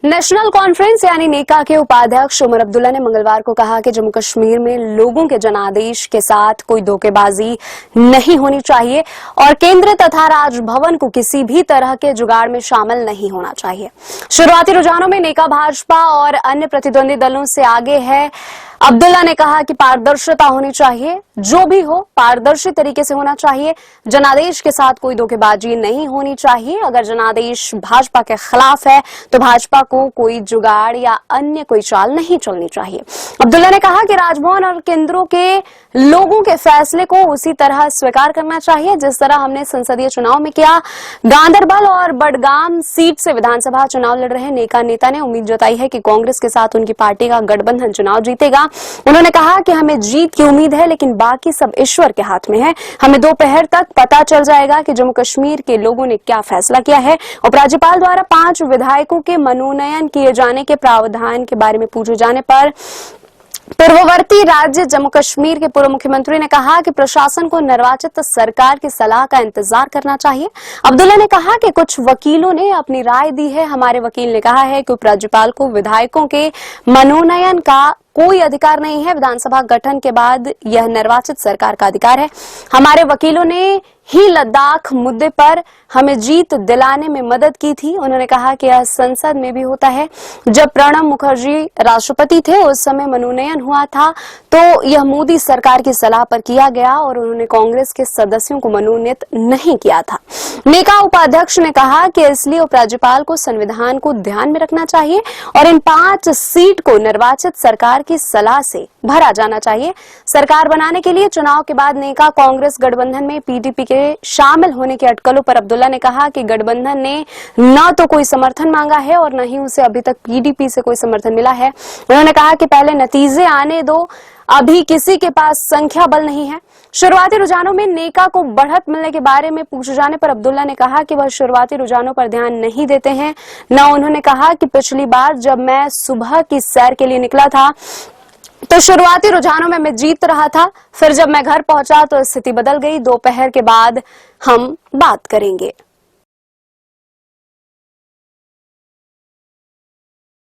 National conference यानी नेका के उपाध्यक्ष उमर अब्दुल्ला ने मंगलवार को कहा कि जम्मू कश्मीर में लोगों के जनादेश के साथ कोई धोखेबाजी नहीं होनी चाहिए और केंद्र तथा राजभवन को किसी भी तरह के जुगाड़ में शामिल नहीं होना चाहिए। शुरुआती रुझानों में नेका भाजपा और अन्य प्रतिद्वंदी दलों से आगे है। अब्दुल्ला ने कहा कि पारदर्शिता होनी चाहिए, जो भी हो पारदर्शी तरीके से होना चाहिए। जनादेश के साथ कोई धोखेबाजी नहीं होनी चाहिए। अगर जनादेश भाजपा के खिलाफ है तो भाजपा को कोई जुगाड़ या अन्य कोई चाल नहीं चलनी चाहिए। अब्दुल्ला ने कहा कि राजभवन और केंद्रों के लोगों के फैसले को उसी तरह स्वीकार करना चाहिए जिस तरह हमने संसदीय चुनाव में किया। गांदरबल और बडगाम सीट से विधानसभा चुनाव लड़ रहे नेका नेता ने उम्मीद जताई है कि कांग्रेस के साथ उनकी पार्टी का गठबंधन चुनाव जीतेगा। उन्होंने कहा कि हमें जीत की उम्मीद है, लेकिन बाकी सब ईश्वर के हाथ में है। हमें दोपहर तक पता चल जाएगा कि जम्मू कश्मीर के लोगों ने क्या फैसला किया है। उपराज्यपाल द्वारा 5 विधायकों के मनोनयन किए जाने के प्रावधान के बारे में पूछे जाने पर पूर्ववर्ती राज्य जम्मू कश्मीर के पूर्व मुख्यमंत्री ने कहा कि प्रशासन को निर्वाचित सरकार की सलाह का इंतजार करना चाहिए। अब्दुल्ला ने कहा कि कुछ वकीलों ने अपनी राय दी है। हमारे वकील ने कहा है कि उपराज्यपाल को विधायकों के मनोनयन का कोई अधिकार नहीं है। विधानसभा गठन के बाद यह निर्वाचित सरकार का अधिकार है। हमारे वकीलों ने ही लद्दाख मुद्दे पर हमें जीत दिलाने में मदद की थी। उन्होंने कहा कि यह संसद में भी होता है। जब प्रणब मुखर्जी राष्ट्रपति थे उस समय मनोनयन हुआ था तो यह मोदी सरकार की सलाह पर किया गया और उन्होंने कांग्रेस के सदस्यों को मनोनीत नहीं किया था। नेका उपाध्यक्ष ने कहा कि इसलिए उपराज्यपाल को संविधान को ध्यान में रखना चाहिए और इन 5 सीट को निर्वाचित सरकार की सलाह से भरा जाना चाहिए। सरकार बनाने के लिए चुनाव के बाद नेका कांग्रेस गठबंधन में पीडीपी के शामिल होने की अटकलों पर अब्दुल्ला ने कहा कि गठबंधन ने न तो कोई समर्थन मांगा है और न ही उसे अभी तक पीडीपी से कोई समर्थन मिला है। उन्होंने कहा कि पहले नतीजे आने दो, अभी किसी के पास संख्या बल नहीं है। शुरुआती रुझानों में नेका को बढ़त मिलने के बारे में पूछे जाने पर अब्दुल्ला ने कहा कि वह शुरुआती रुझानों पर ध्यान नहीं देते हैं। न उन्होंने कहा कि पिछली बार जब मैं सुबह की सैर के लिए निकला था तो शुरुआती रुझानों में मैं जीत रहा था, फिर जब मैं घर पहुंचा तो स्थिति बदल गई। दोपहर के बाद हम बात करेंगे।